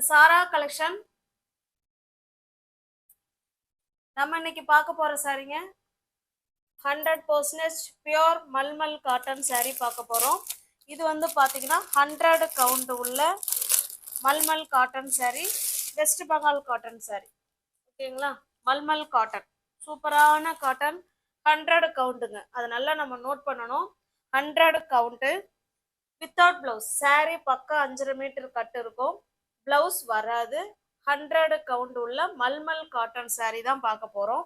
சாரா collection. நம்ம இன்னைக்கு பார்க்க போற சாரீங்க 100% பியோர் மல்மல் காட்டன் சாரீ பார்க்க போறோம். இது வந்து பாத்தீங்கன்னா 100 கவுண்ட் உள்ள mulmul cotton sari, west Bengal cotton sari. ஓகேங்களா? மல்மல் காட்டன் சூப்பரான காட்டன், 100 கவுண்ட்டுங்க. அதை நல்லா நம்ம நோட் பண்ணணும். 100 கவுண்ட்டு, வித்தவுட் பிளவுஸ். சாரீ பக்கா 5.5 மீட்டர் கட்டு இருக்கும், பிளவுஸ் வராது. 100 கவுண்ட் உள்ள மல்மல் காட்டன் சாரீ தான் பார்க்க போறோம்.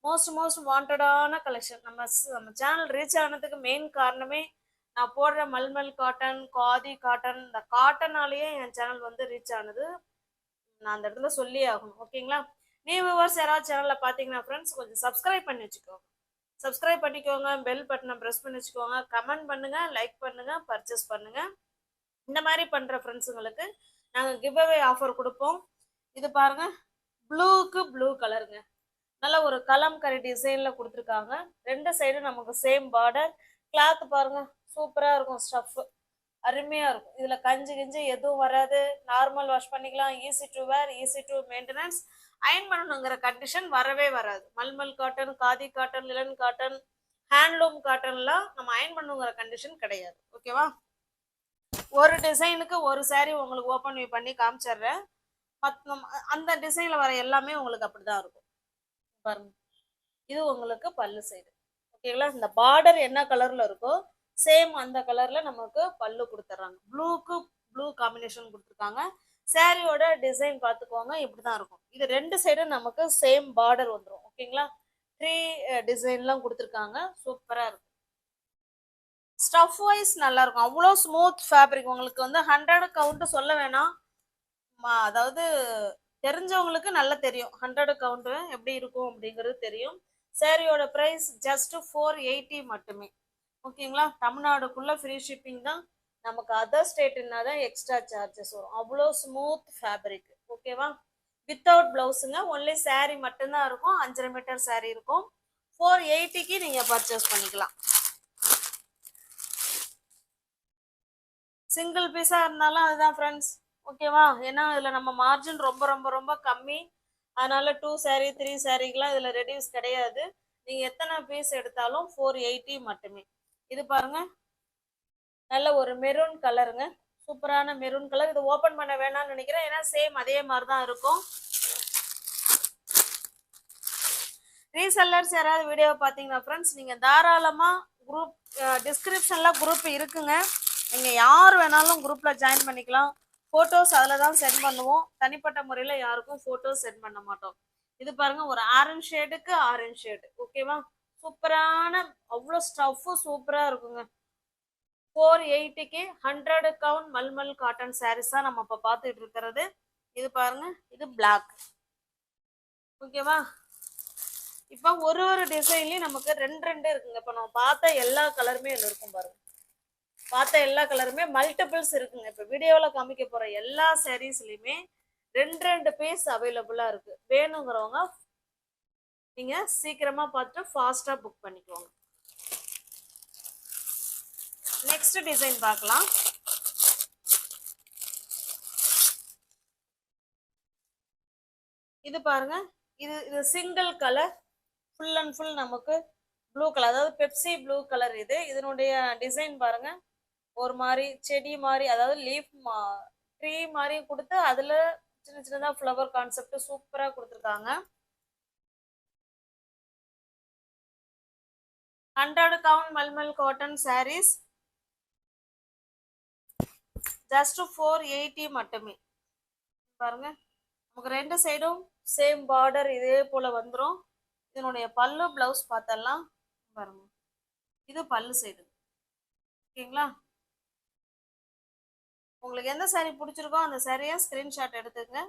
மோஸ்ட் வாண்டடான கலெக்ஷன். நம்ம சேனல் ரீச் ஆனதுக்கு மெயின் காரணமே நான் போடுற மல்மல் காட்டன், காதி காட்டன், இந்த காட்டனாலேயே என் சேனல் வந்து ரீச் ஆனது. நான் அந்த இடத்துல சொல்லி ஆகணும். ஓகேங்களா? நியூ வியூவர்ஸ் யாராவது சேனல்ல பாத்தீங்கன்னா ஃப்ரெண்ட்ஸ் கொஞ்சம் சப்ஸ்கிரைப் பண்ணி வச்சுக்கோங்க. சப்ஸ்கிரைப் பண்ணிக்கோங்க, பெல் பட்டனை ப்ரெஸ் பண்ணி வச்சுக்கோங்க, கமெண்ட் பண்ணுங்க, லைக் பண்ணுங்க, பர்ச்சேஸ் பண்ணுங்க. இந்த மாதிரி பண்ற ஃப்ரெண்ட்ஸுங்களுக்கு நாங்கள் கிவ் அவே ஆஃபர் கொடுப்போம். இது பாருங்க, ப்ளூக்கு ப்ளூ கலருங்க. நல்ல ஒரு கலம்கரி டிசைன்ல கொடுத்துருக்காங்க. ரெண்டு சைடும் நமக்கு சேம் பார்டர். கிளாத் பாருங்க, சூப்பரா இருக்கும். ஸ்டஃப் அருமையா இருக்கும். இதுல கஞ்சி கிஞ்சி எதுவும் வராது. நார்மல் வாஷ் பண்ணிக்கலாம். Easy to wear, easy to maintenance. Iron பண்ணணுங்கிற கண்டிஷன் வரவே வராது. Malmal cotton, khadi cotton, linen cotton, handloom காட்டன்லாம் நம்ம அயன் பண்ணுங்கிற கண்டிஷன் கிடையாது. ஓகேவா? ஒரு டிசைனுக்கு ஒரு சாரீ உங்களுக்கு ஓப்பன் பண்ணி காமிச்சிடுறேன். அந்த டிசைன்ல வர எல்லாமே உங்களுக்கு அப்படிதான் இருக்கும். பாருங்க, இது உங்களுக்கு பல்லு சைடு. ஓகேங்களா? இந்த பார்டர் என்ன கலர்ல இருக்கோ சேம் அந்த கலர்ல நமக்கு பல்லு கொடுத்துட்றாங்க. ப்ளூக்கு ப்ளூ காம்பினேஷன் கொடுத்துருக்காங்க. சாரியோட டிசைன் பார்த்துக்கோங்க, இப்படிதான் இருக்கும். இது ரெண்டு சைடும் நமக்கு சேம் பார்டர் வந்துடும். ஓகேங்களா? 3 டிசைன்லாம் கொடுத்துருக்காங்க. சூப்பரா இருக்கும். ஸ்டஃப் வைஸ் நல்லா இருக்கும். அவ்வளோ ஸ்மூத் ஃபேப்ரிக். உங்களுக்கு வந்து 100 கவுண்ட் சொல்ல வேணாம். அதாவது தெரிஞ்சவங்களுக்கு நல்லா தெரியும் 100 கவுண்ட் எப்படி இருக்கும் அப்படிங்கிறது தெரியும். சாரியோட பிரைஸ் ஜஸ்ட் 480 மட்டுமே. ஓகேங்களா? தமிழ்நாடுக்குள்ள ஃப்ரீ ஷிப்பிங் தான். நமக்கு அதர் ஸ்டேட்னா தான் எக்ஸ்ட்ரா சார்ஜஸ் வரும். அவ்வளோ ஸ்மூத் ஃபேப்ரிக். ஓகேவா? வித்தவுட் பிளவுஸுங்க, ஒன்லி சாரீ மட்டும்தான் இருக்கும். 5.5 மீட்டர் சாரீ இருக்கும். 480க்கு நீங்க பர்ச்சேஸ் பண்ணிக்கலாம். சிங்கிள் பீஸா இருந்தாலும் அதுதான் ஃப்ரெண்ட்ஸ். ஓகேவா? ஏன்னா இதுல நம்ம மார்ஜின் ரொம்ப ரொம்ப ரொம்ப கம்மி. அதனால 2 சாரீ 3 சாரீக்கெல்லாம் இதுல ரெடியூஸ் கிடையாது. நீங்க எத்தனை பீஸ் எடுத்தாலும் 480 மட்டுமே. இது பாருங்க, நல்ல ஒரு மெரூன் கலருங்க. சூப்பரான மெரூன் கலர். இது ஓபன் பண்ண வேணாம்னு நினைக்கிறேன், ஏன்னா சேம் அதே மாதிரி தான் இருக்கும். ரீசெல்லர்ஸ் யாராவது வீடியோ பார்த்தீங்கன்னா ஃப்ரெண்ட்ஸ், நீங்க தாராளமா குரூப் டிஸ்கிரிப்ஷன்ல குரூப் இருக்குங்க. நீங்க யார் வேணாலும் குரூப்ல ஜாயின் பண்ணிக்கலாம். போட்டோஸ் அதில் தான் சென்ட் பண்ணுவோம். தனிப்பட்ட முறையில் யாருக்கும் போட்டோஸ் சென்ட் பண்ண மாட்டோம். இது பாருங்க, ஒரு ஆரஞ்சு ஷேடுக்கு ஆரஞ்சு ஷேடு. ஓகேவா? சூப்பரான அவ்வளோ ஸ்டஃப் சூப்பரா இருக்குங்க. 480க்கு 100 கவுண்ட் மல்மல் காட்டன் சாரீஸ் தான் நம்ம இப்போ பார்த்துட்டு இருக்கிறது. இது பாருங்க, இது பிளாக். ஓகேவா? இப்போ ஒரு டிசைன்லயும் நமக்கு ரெண்டு இருக்குங்க. இப்போ நம்ம பார்த்த எல்லா கலருமே இதுல இருக்கும் பாருங்க. பார்த்த எல்லா கலருமே மல்டிபிள்ஸ் இருக்குங்க. இப்போ வீடியோவில் காமிக்க போற எல்லா சாரீஸ்லயுமே ரெண்டு பீஸ் அவைலபிளா இருக்கு. வேணுங்கிறவங்க நீங்க சீக்கிரமா பார்த்துட்டு ஃபாஸ்டா புக் பண்ணிக்கோங்க. நெக்ஸ்ட் டிசைன் பார்க்கலாம். இது பாருங்க, இது single colour, full and full நமக்கு ப்ளூ கலர், அதாவது பெப்சி ப்ளூ கலர். இதனுடைய டிசைன் பாருங்க, ஒரு மாதிரி செடி மாதிரி, அதாவது லீஃப் ட்ரீ மாதிரி கொடுத்து அதுல சின்ன சின்னதா ஃப்ளவர் கான்செப்ட் சூப்பரா கொடுத்துருக்காங்க. 100 count mulmul cotton saris just 480 மட்டுமே. பாருங்க, நமக்கு ரெண்டு சைடும் சேம் பார்டர் இதே போல வந்துடும். இதனுடைய பல்லு பிளவுஸ் பார்த்தலாம் பாருங்க. இது பல்லு சைடு. ஓகேங்களா? உங்களுக்கு எந்த சாரீ பிடிச்சிருக்கோ அந்த சாரியை ஸ்கிரீன்ஷாட் எடுத்துங்க,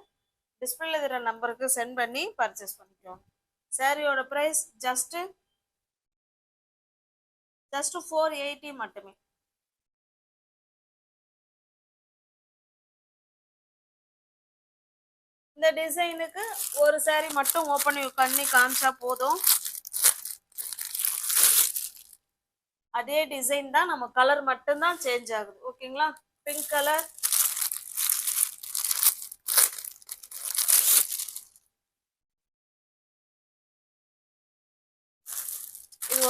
டிஸ்பிளேல இருக்கிற நம்பருக்கு சென்ட் பண்ணி பர்ச்சேஸ் பண்ணிக்கோங்க. சாரியோட பிரைஸ் ஜஸ்ட் 480 மட்டுமே. இந்த டிசைனுக்கு ஒரு சாரீ மட்டும் ஓபன் பண்ணி காமிச்சா போதும். அதே டிசைன் தான், நம்ம கலர் மட்டும்தான் சேஞ்ச் ஆகுது. ஓகேங்களா? பிங்க் கலர்,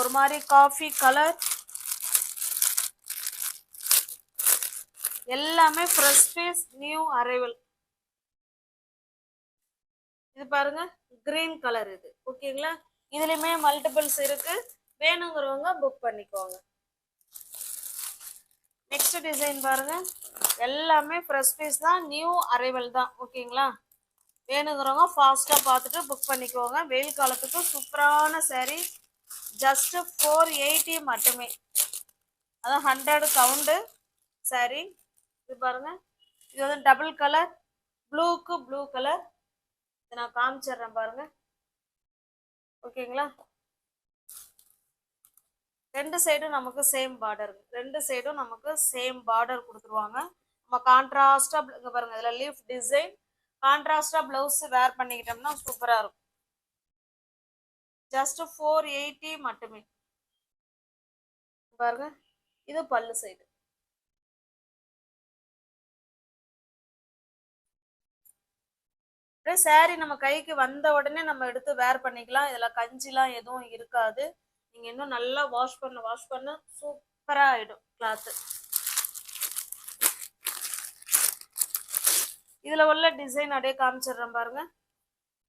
ஒரு மாதிரி காஃபி கலர், எல்லாமே ஃப்ரெஷ் பீஸ், நியூ அரைவல். இது பாருங்க கிரீன் கலர் இது. ஓகேங்களா, இதுலயுமே மல்டிபிள்ஸ் இருக்கு, வேணுங்கிறவங்க புக் பண்ணிக்கோங்க. நெக்ஸ்ட் டிசைன் பாருங்க, எல்லாமே ஃப்ரெஷ் பீஸ் தான், நியூ அரைவல் தான். ஓகேங்களா, வேணுங்கிறவங்க ஃபாஸ்டா பார்த்துட்டு புக் பண்ணிக்கோங்க. வெயில் காலத்துக்கு சூப்பரான saree, ஜஸ்ட் 480 மட்டுமே. அதான் 100 கவுண்டு saree. இது பாருங்க, இது வந்து டபுள் கலர், ப்ளூக்கு ப்ளூ கலர். இதை நான் காமிச்சிடுறேன் பாருங்க. ஓகேங்களா, ரெண்டு சைடும் நமக்கு சேம் பார்டர், ரெண்டு சைடும் நமக்கு சேம் பார்டர் கொடுத்துருவாங்க. நம்ம கான்ட்ராஸ்டா இங்க பாருங்க, இதுல லீஃப் டிசைன், கான்ட்ராஸ்டா பிளவுஸ் வேர் பண்ணிக்கிட்டோம்னா சூப்பரா இருக்கும். ஜஸ்ட் 480 மட்டுமே. பாருங்க, இது பல்லு சைடு. saree நம்ம கைக்கு வந்த உடனே நம்ம எடுத்து வேர் பண்ணிக்கலாம். இதுல கஞ்சிலாம் எதுவும் இருக்காது. நீங்க இன்னும் நல்லா வாஷ் பண்ண சூப்பரா ஆயிடும் கிளாத். இதுல உள்ள டிசைன் அப்படியே காமிச்சிடுறேன் பாருங்க.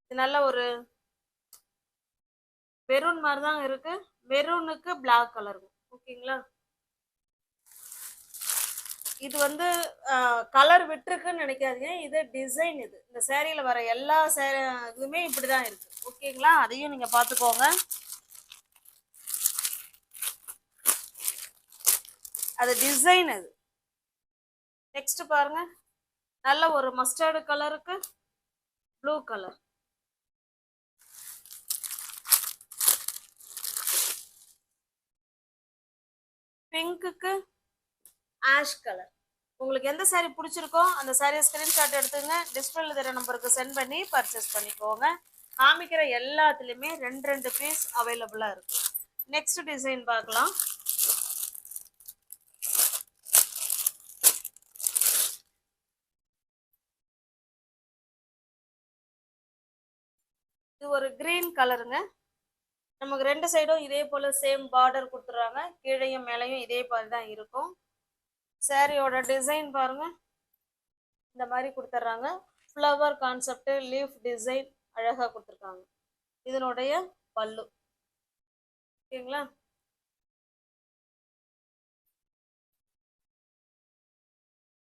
இது நல்ல ஒரு மெரூன் மாதிரி தான் இருக்கு, மெரூனுக்கு பிளாக் கலர். ஓகேங்களா, இது வந்து கலர் விட்டுருக்குன்னு நினைக்காதீங்க, இது டிசைன். இது இந்த சேரீல வர எல்லா இதுவுமே இப்படிதான் இருக்கு. ஓகேங்களா, அதையும் நீங்க பாத்துக்கோங்க. அது டிசைன் அது. நெக்ஸ்ட் பாருங்க, நல்ல ஒரு மஸ்டர்டு கலருக்கு ப்ளூ கலர், பிங்க்குக்கு ஆஷ் கலர். உங்களுக்கு எந்த saree பிடிச்சிருக்கோ அந்த saree ஸ்கிரீன்ஷாட் எடுத்துங்க, டிஸ்பிளேல தெரிய நம்பருக்கு சென்ட் பண்ணி பர்ச்சேஸ் பண்ணிக்கோங்க. காமிக்கிற எல்லாத்துலயுமே ரெண்டு ரெண்டு பீஸ் அவைலபிளா இருக்கு. நெக்ஸ்ட் டிசைன் பார்க்கலாம். இது ஒரு கிரீன் கலருங்க. நமக்கு ரெண்டு சைடும் இதே போல சேம் பார்டர் கொடுத்துறாங்க, கீழையும் மேலையும் இதே மாதிரி தான் இருக்கும். சாரியோட டிசைன் பாருங்க, இந்த மாதிரி கொடுத்துட்றாங்க. ஃப்ளவர் கான்செப்ட், லீஃப் டிசைன் அழகா கொடுத்துருக்காங்க. இதனுடைய பல்லு. ஓகேங்களா,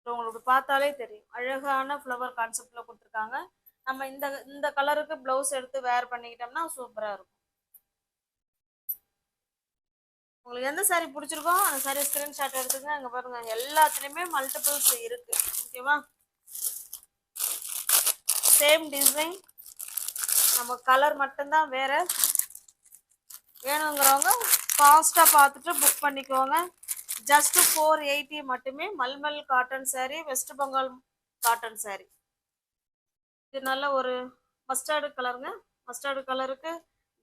உங்களுக்கு பார்த்தாலே தெரியும் அழகான ஃப்ளவர் கான்செப்ட்ல கொடுத்துருக்காங்க. நம்ம இந்த இந்த கலருக்கு பிளவுஸ் எடுத்து வேர் பண்ணிக்கிட்டோம்னா சூப்பரா இருக்கும். உங்களுக்கு எந்த saree பிடிச்சிருக்கோ அந்த saree ஸ்கிரீன்ஷாட் எடுத்துங்க. அங்க பாருங்க, எல்லாத்துலயுமே மல்டிபிள்ஸ் இருக்கு. ஓகேவா, சேம் டிசைன், நம்ம கலர் மட்டும்தான் வேற. வேணுங்கிறவங்க ஃபாஸ்டா பார்த்துட்டு புக் பண்ணிக்கோங்க. ஜஸ்ட் 480 மட்டுமே. Mulmul cotton saree, west Bengal cotton saree. இது நல்ல ஒரு மஸ்டர்டு கலருங்க. மஸ்டர்டு கலருக்கு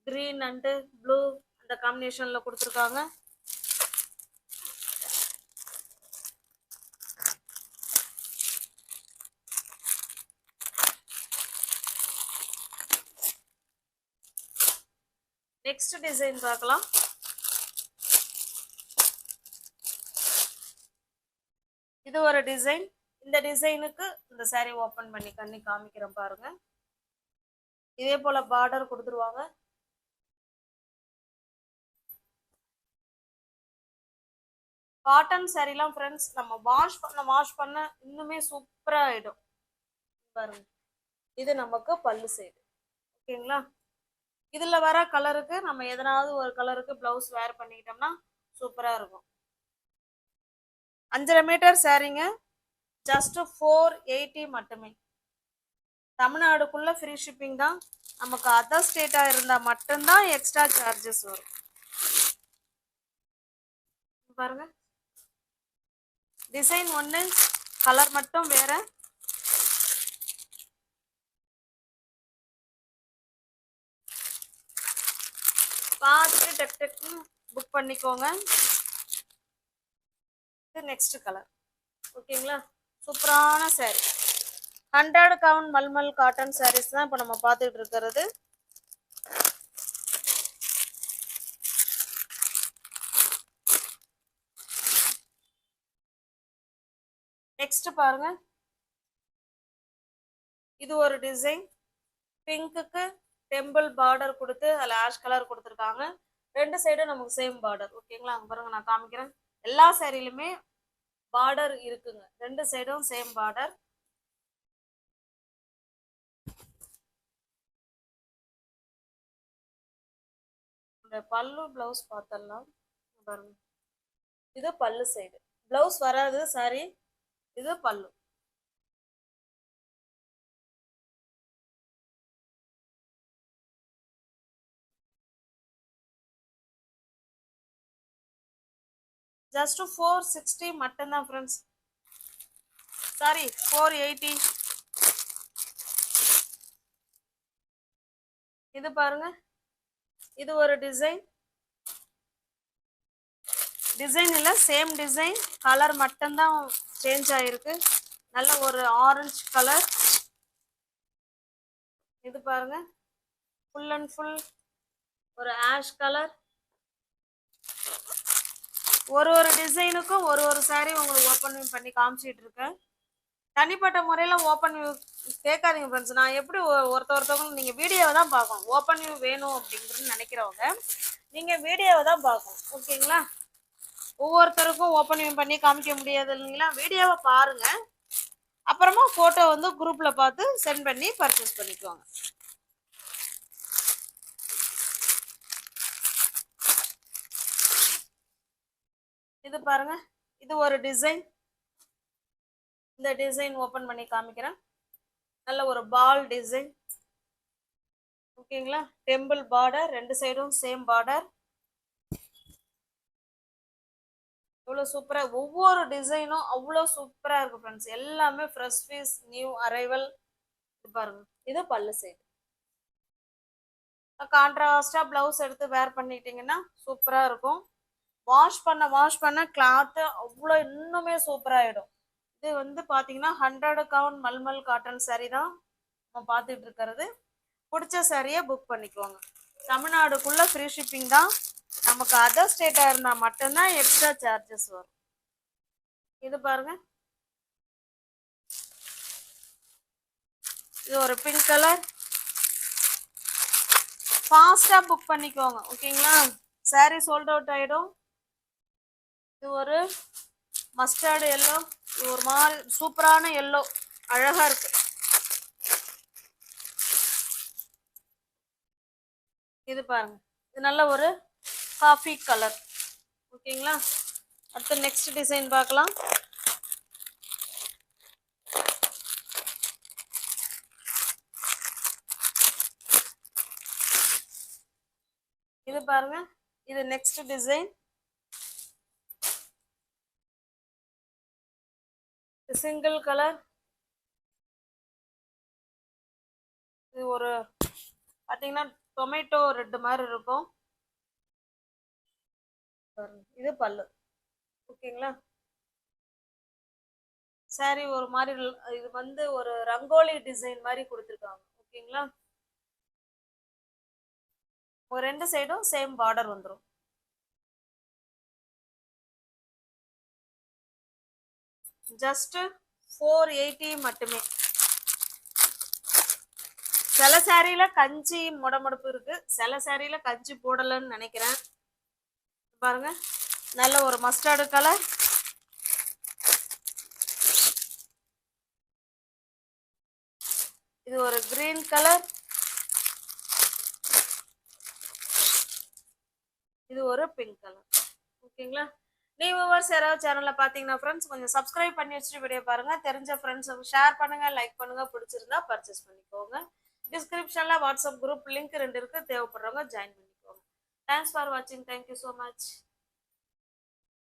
கிரீன் அண்டு ப்ளூ அந்த காம்பினேஷன்ல கொடுத்துருக்காங்க. நெக்ஸ்ட் டிசைன் பார்க்கலாம். இது ஒரு டிசைன். இந்த டிசைனுக்கு இந்த saree ஓபன் பண்ணி காமிக்கிறேன் பாருங்க. இதே போல பார்டர் கொடுத்துருவாங்க. காட்டன் சாரீலாம் ஃப்ரெண்ட்ஸ் நம்ம வாஷ் பண்ண இன்னுமே சூப்பரா ஆயிடும். பாருங்க, இது நமக்கு பல்லு சைடு. ஓகேங்களா, இதுல வர கலருக்கு நம்ம எதனாவது ஒரு கலருக்கு பிளவுஸ் வேர் பண்ணிக்கிட்டோம்னா சூப்பரா இருக்கும். 5.5 மீட்டர் சாரீங்க, ஜஸ்ட் 480 மட்டுமே. தமிழ்நாடுக்குள்ள ஃப்ரீ ஷிப்பிங் தான். நமக்கு அதர் ஸ்டேட்டா இருந்தா மட்டும்தான் எக்ஸ்ட்ரா சார்ஜஸ் வரும். பாருங்க, டிசைன் ஒன்று, கலர் மட்டும் வேற. பார்த்துட்டு டக் டக்குன்னு புக் பண்ணிக்கோங்க. இது நெக்ஸ்ட் கலர். ஓகேங்களா, சூப்பரான saree. 100 count mulmul cotton sarees தான் இப்போ நம்ம பார்த்துட்டு இருக்கிறது. நெக்ஸ்ட் பாருங்க, இது ஒரு டிசைன். பிங்க்குக்கு டெம்பிள் பார்டர் கொடுத்து அதில் ஆஷ் கலர் கொடுத்துருக்காங்க. ரெண்டு சைடும் நமக்கு சேம் பார்டர். ஓகேங்களா, அங்கே பாருங்க நான் காமிக்கிறேன். எல்லா சாரிலுமே பார்டர் இருக்குங்க, ரெண்டு சைடும் சேம் பார்டர். இந்த பல்லு பிளவுஸ் பார்த்தலாம் பாருங்க. இது பல்லு சைடு, பிளவுஸ் வராது சாரி, இது பல்லு. ஜஸ்ட் 460 மட்டும்தான் ஃப்ரெண்ட்ஸ், சாரி 480. இது பாருங்க, இது ஒரு டிசைன். டிசைன் இல்லை, சேம் டிசைன், கலர் மட்டும்தான் சேஞ்ச் ஆயிருக்கு. நல்ல ஒரு ஆரஞ்சு கலர். இது பாருங்க, ஃபுல் அண்ட் ஃபுல் ஒரு ஆஷ் கலர். ஒரு ஒரு டிசைனுக்கும் ஒரு ஒரு சாரி உங்களுக்கு ஓப்பன் பண்ணி காமிச்சிட்டு இருக்கேன். தனிப்பட்ட முறையில் ஓப்பன் வியூ கேட்காதீங்க ஃப்ரெண்ட்ஸ். நான் எப்படி ஒருத்தவங்க நீங்கள் வீடியோவை தான் பார்க்கணும். ஓப்பன் வியூ வேணும் அப்படிங்கிறது நினைக்கிறவங்க நீங்கள் வீடியோவை தான் பார்க்கணும். ஓகேங்களா, ஒவ்வொருத்தருக்கும் ஓப்பன் வியூ பண்ணி காமிக்க முடியாது இல்லைங்களா. வீடியோவை பாருங்க, அப்புறமா ஃபோட்டோ வந்து குரூப்பில் பார்த்து சென்ட் பண்ணி பர்ச்சேஸ் பண்ணிக்குவாங்க. இது பாருங்க, இது ஒரு டிசைன். இந்த டிசைன் ஓப்பன் பண்ணி காமிக்கிறேன். நல்ல ஒரு பால் டிசைன். ஓகேங்களா, டெம்பிள் பார்டர், ரெண்டு சைடும் சேம் பார்டர். இவ்வளோ சூப்பராக, ஒவ்வொரு டிசைனும் அவ்வளோ சூப்பராக இருக்கு ஃப்ரெண்ட்ஸ். எல்லாமே ஃப்ரெஷ் பீஸ், நியூ அரைவல். பாருங்க, இது பல்லு சைடு. கான்ட்ராஸ்டா பிளவுஸ் எடுத்து வேர் பண்ணிட்டீங்கன்னா சூப்பராக இருக்கும். வாஷ் பண்ண கிளாத்து அவ்வளோ இன்னுமே சூப்பராகிடும். இது வந்து பார்த்தீங்கன்னா 100 கவுண்ட் மல்மல் காட்டன் சாரீ தான் நம்ம பார்த்துட்டு இருக்கிறது. பிடிச்ச சாரியை புக் பண்ணிக்குவாங்க. தமிழ்நாடுக்குள்ள ஃப்ரீ ஷிப்பிங் தான். நமக்கு அதர் ஸ்டேட்டாக இருந்தால் மட்டும்தான் எக்ஸ்ட்ரா சார்ஜஸ் வரும். இது பாருங்க, இது ஒரு பிங்க் கலர். ஃபாஸ்டா புக் பண்ணிக்கோங்க. ஓகேங்களா, சாரி சோல்ட் அவுட் ஆயிடும். இது ஒரு மஸ்டர்டு எல்லோ. இது ஒரு மாதிரி சூப்பரான எல்லோ, அழகா இருக்கு. இது பாருங்க, இது நல்ல ஒரு காஃபி கலர். ஓகேங்களா, அடுத்து நெக்ஸ்ட் டிசைன் பார்க்கலாம். இது பாருங்க, இது நெக்ஸ்ட் டிசைன். Single colour. இது ஒரு பார்த்தீங்கன்னா டொமேட்டோ ரெட் மாதிரி இருக்கும். இது பல்லு. ஓகேங்களா, சாரி ஒரு மாதிரி, இது வந்து ஒரு ரங்கோலி டிசைன் மாதிரி கொடுத்துருக்காங்க. ஓகேங்களா, ஒரு ரெண்டு சைடும் சேம் பார்டர் வந்துடும். ஜஸ்ட் 480 மட்டுமே. சில சாரியில கஞ்சி முடமுடுப்பு இருக்கு, சில சாரியில கஞ்சி போடலன்னு நினைக்கிறேன். பாருங்க, நல்ல ஒரு மஸ்டர்டு கலர். இது ஒரு கிரீன் கலர். இது ஒரு பிங்க் கலர். ஓகேங்களா, நீ வியூவர்ஸ் யாராவது சேனல்ல பாத்தீங்கன்னா ஃப்ரெண்ட்ஸ் கொஞ்சம் சப்ஸ்கிரைப் பண்ணி வச்சுட்டு வீடியோ பாருங்க. தெரிஞ்ச ஃப்ரெண்ட்ஸுக்கு ஷேர் பண்ணுங்க, லைக் பண்ணுங்க, பிடிச்சிருந்தா பர்ச்சேஸ் பண்ணிக்கோங்க. டிஸ்கிரிப்ஷன்ல வாட்ஸ்அப் குரூப் லிங்க் 2 இருக்கு, தேவைப்படுறவங்க ஜாயின் பண்ணிக்கோங்க. தேங்க்ஸ் ஃபார் வாட்சிங். Thank you so much.